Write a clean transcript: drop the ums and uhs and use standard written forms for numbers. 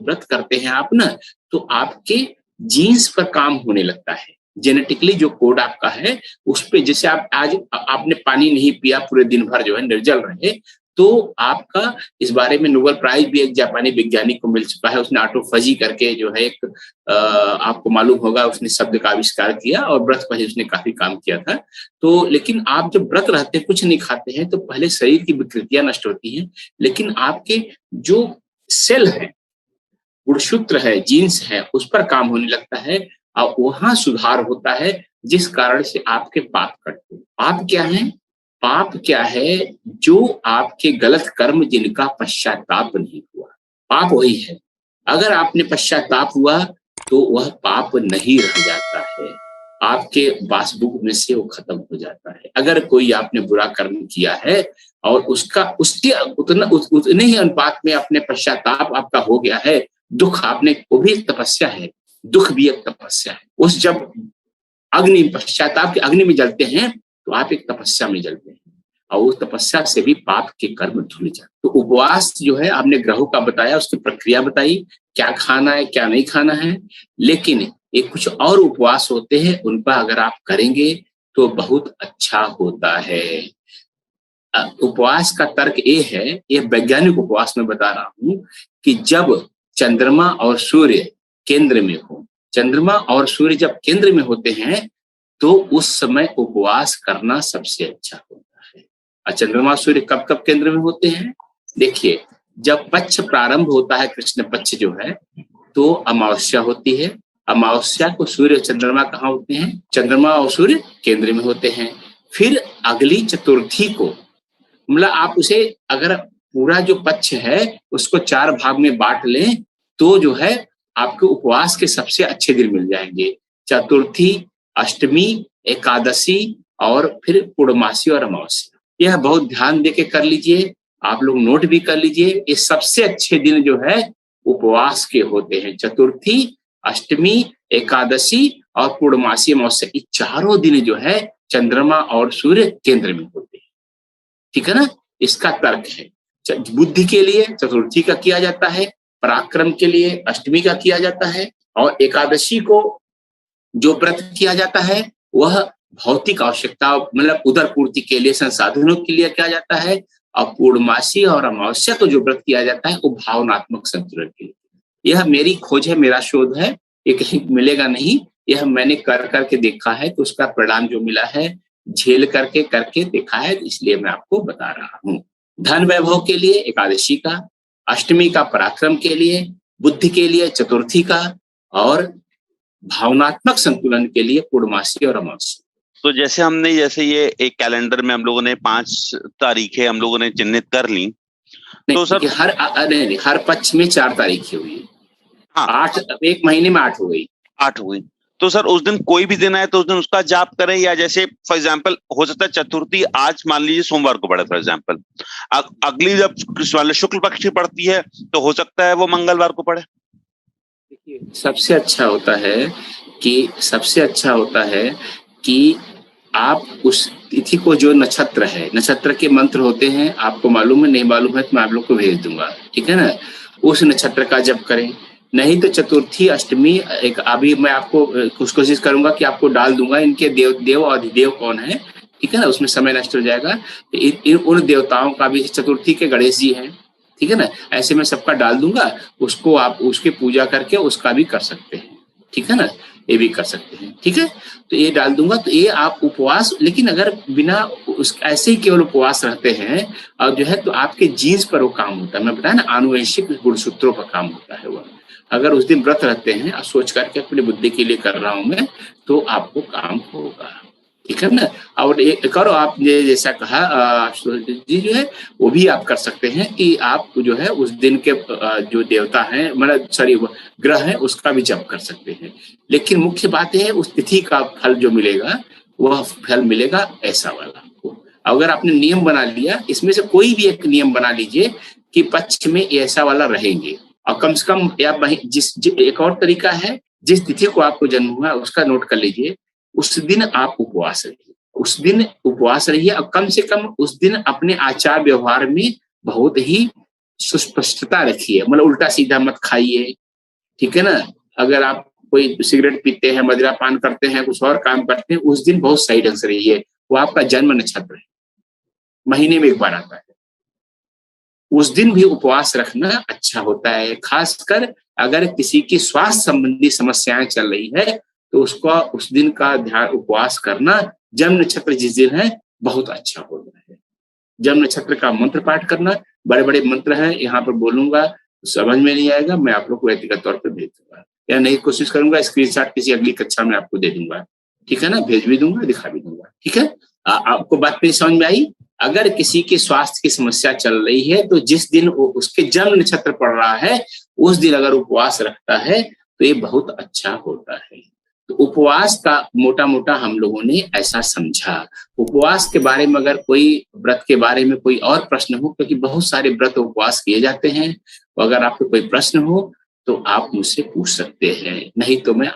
व्रत करते हैं आप ना, तो आपके जीन्स पर काम होने लगता है। जेनेटिकली जो कोड आपका है उस पे, जैसे आप आज आपने पानी नहीं पिया पूरे दिन भर जो है निर्जल रहे, तो आपका इस बारे में नोबेल प्राइज भी एक जापानी वैज्ञानिक को मिल चुका है। उसने ऑटोफेजी करके जो है एक आपको मालूम होगा, उसने शब्द का आविष्कार किया और व्रत पर उसने काफी काम किया था। तो लेकिन आप जब व्रत रहते हैं, कुछ नहीं खाते हैं, तो पहले शरीर की विकृतियां नष्ट होती हैं, लेकिन आपके जो सेल है, गुणसूत्र है, जीन्स है, उस पर काम होने लगता है और वहां सुधार होता है, जिस कारण से आपके पाप कटते हैं। पाप क्या है? पाप क्या है? जो आपके गलत कर्म जिनका पश्चाताप नहीं हुआ, पाप वही है। अगर आपने पश्चाताप हुआ तो वह पाप नहीं रह जाता है, आपके पासबुक में से वो खत्म हो जाता है। अगर कोई आपने बुरा कर्म किया है और उसका उसके उतने ही अनुपात में अपने पश्चाताप आपका हो गया है, दुख आपने, वो भी एक तपस्या है, दुख भी एक तपस्या है। उस जब अग्नि, पश्चाताप के अग्नि में जलते हैं तो आप एक तपस्या में जलते हैं और उस तपस्या से भी पाप के कर्म धुल जाते। तो उपवास जो है, आपने ग्रहों का बताया, उसकी प्रक्रिया बताई, क्या खाना है क्या नहीं खाना है, लेकिन ये कुछ और उपवास होते हैं, उनका अगर आप करेंगे तो बहुत अच्छा होता है। उपवास का तर्क ये है, ये वैज्ञानिक उपवास में बता रहा हूं, कि जब चंद्रमा और सूर्य केंद्र में हो, चंद्रमा और सूर्य जब केंद्र में होते हैं तो उस समय उपवास करना सबसे अच्छा होता है। और चंद्रमा सूर्य कब कब केंद्र में होते हैं? देखिए, जब पक्ष प्रारंभ होता है, कृष्ण पक्ष जो है, तो अमावस्या होती है। अमावस्या को सूर्य और चंद्रमा कहाँ होते हैं? चंद्रमा और सूर्य केंद्र में होते हैं। फिर अगली चतुर्थी को, मतलब आप उसे अगर पूरा जो पक्ष है उसको 4 भाग में बांट लें तो जो है आपके उपवास के सबसे अच्छे दिन मिल जाएंगे। चतुर्थी, अष्टमी, एकादशी और फिर पूर्णमासी और अमावस्या। यह बहुत ध्यान देके कर लीजिए, आप लोग नोट भी कर लीजिए। ये सबसे अच्छे दिन जो है उपवास के होते हैं। चतुर्थी, अष्टमी, एकादशी और पूर्णमासी, अमावस्या, ये चारों दिन जो है चंद्रमा और सूर्य केंद्र में होते हैं। ठीक है ना? इसका तर्क है। बुद्धि के लिए चतुर्थी का किया जाता है, पराक्रम के लिए अष्टमी का किया जाता है, और एकादशी को जो व्रत किया जाता है वह भौतिक आवश्यकता, मतलब उदर पूर्ति के लिए, संसाधनों के लिए किया जाता है। और पूर्णमासी और अमावस्या को जो व्रत किया जाता है वो भावनात्मक संतुलन के लिए। यह मेरी खोज है, मेरा शोध है, ये कहीं मिलेगा नहीं। यह मैंने कर करके देखा है, तो उसका परिणाम जो मिला है, झेल करके देखा है, इसलिए मैं आपको बता रहा हूँ। धन वैभव के लिए एकादशी का, अष्टमी का पराक्रम के लिए, बुद्धि के लिए चतुर्थी का, और भावनात्मक संतुलन के लिए पूर्णमासी और अमावस्या। तो जैसे ये एक कैलेंडर में हम लोगों ने 5 तारीखें हम लोगों ने चिन्हित कर ली, तो सर हर पक्ष में 4 तारीखें हुई। हाँ, 8, एक महीने में 8 हो गई। 8 हुई। तो सर उस दिन कोई भी दिन आए तो उस दिन उसका जाप करें, या जैसे फॉर एग्जांपल हो सकता है चतुर्थी आज मान लीजिए सोमवार को पड़े, फॉर एग्जांपल अगली जब शुक्ल पक्ष की पड़ती है तो हो सकता है वो मंगलवार को पड़े। देखिए, सबसे अच्छा होता है कि आप उस तिथि को, जो नक्षत्र है, नक्षत्र के मंत्र होते हैं, आपको मालूम है, नहीं मालूम है तो मैं आप लोग को भेज दूंगा, ठीक है ना? उस नक्षत्र का जप करें। नहीं तो चतुर्थी, अष्टमी, एक अभी मैं आपको कुछ कोशिश करूंगा कि आपको डाल दूंगा इनके देव और अधिदेव कौन है, ठीक है ना? उसमें समय नष्ट हो जाएगा। उन देवताओं का भी, चतुर्थी के गणेश जी हैं, ठीक है ना? ऐसे में सबका डाल दूंगा, उसको आप उसकी पूजा करके उसका भी कर सकते हैं, ठीक है ना? ये भी कर सकते हैं, ठीक है? तो ये डाल दूंगा। तो ये आप उपवास, लेकिन अगर बिना ऐसे ही केवल उपवास रहते हैं और जो है, तो आपके जीन्स पर वो काम होता है। मैं बताया ना, आनुवंशिक गुणसूत्रों पर काम होता है वह। अगर उस दिन व्रत रहते हैं और सोच करके अपनी बुद्धि के लिए कर रहा हूं मैं, तो आपको काम होगा, ठीक है ना? और एक और आपने जैसा कहा जी, जो है वो भी आप कर सकते हैं कि आप जो है उस दिन के जो देवता हैं, मतलब सॉरी ग्रह है, उसका भी जप कर सकते हैं। लेकिन मुख्य बात है, उस तिथि का फल जो मिलेगा वह फल मिलेगा ऐसा वाला आपको। अगर आपने नियम बना लिया, इसमें से कोई भी एक नियम बना लीजिए कि पक्ष में ऐसा वाला रहेंगे, और कम से कम या एक और तरीका है, जिस तिथि को आपको जन्म हुआ उसका नोट कर लीजिए, उस दिन आप उपवास रहिए, उस दिन उपवास रहिए, और कम से कम उस दिन अपने आचार व्यवहार में बहुत ही सुस्पष्टता रखिए, मतलब उल्टा सीधा मत खाइए, ठीक है ना। अगर आप कोई सिगरेट पीते हैं, मदिरा पान करते हैं, कुछ और काम करते हैं, उस दिन बहुत सही ढंग से रहिए। वो आपका जन्म नक्षत्र है, महीने में एक बार आता है, उस दिन भी उपवास रखना अच्छा होता है। खासकर अगर किसी की स्वास्थ्य संबंधी समस्याएं चल रही है तो उसका उस दिन का ध्यान उपवास करना, जन्म नक्षत्र जिस दिन है, बहुत अच्छा होता है। जन्म नक्षत्र का मंत्र पाठ करना, बड़े बड़े मंत्र हैं, यहाँ पर बोलूंगा समझ में नहीं आएगा, मैं आप लोग को व्यक्तिगत तौर पर भेज दूंगा, या नहीं कोशिश करूंगा स्क्रीनशॉट किसी अगली कक्षा में आपको दे दूंगा, ठीक है ना, भेज भी दूंगा, दिखा भी दूंगा, ठीक है। आपको बात मेरी समझ में आई। अगर किसी की स्वास्थ्य की समस्या चल रही है तो जिस दिन उसके जन्म नक्षत्र पड़ रहा है उस दिन अगर उपवास रखता है तो ये बहुत अच्छा होता है। तो उपवास का मोटा मोटा हम लोगों ने ऐसा समझा। उपवास के बारे में अगर कोई व्रत के बारे में कोई और प्रश्न हो, क्योंकि बहुत सारे व्रत उपवास किए जाते हैं, तो अगर आपको कोई प्रश्न हो तो आप मुझसे पूछ सकते हैं, नहीं तो मैं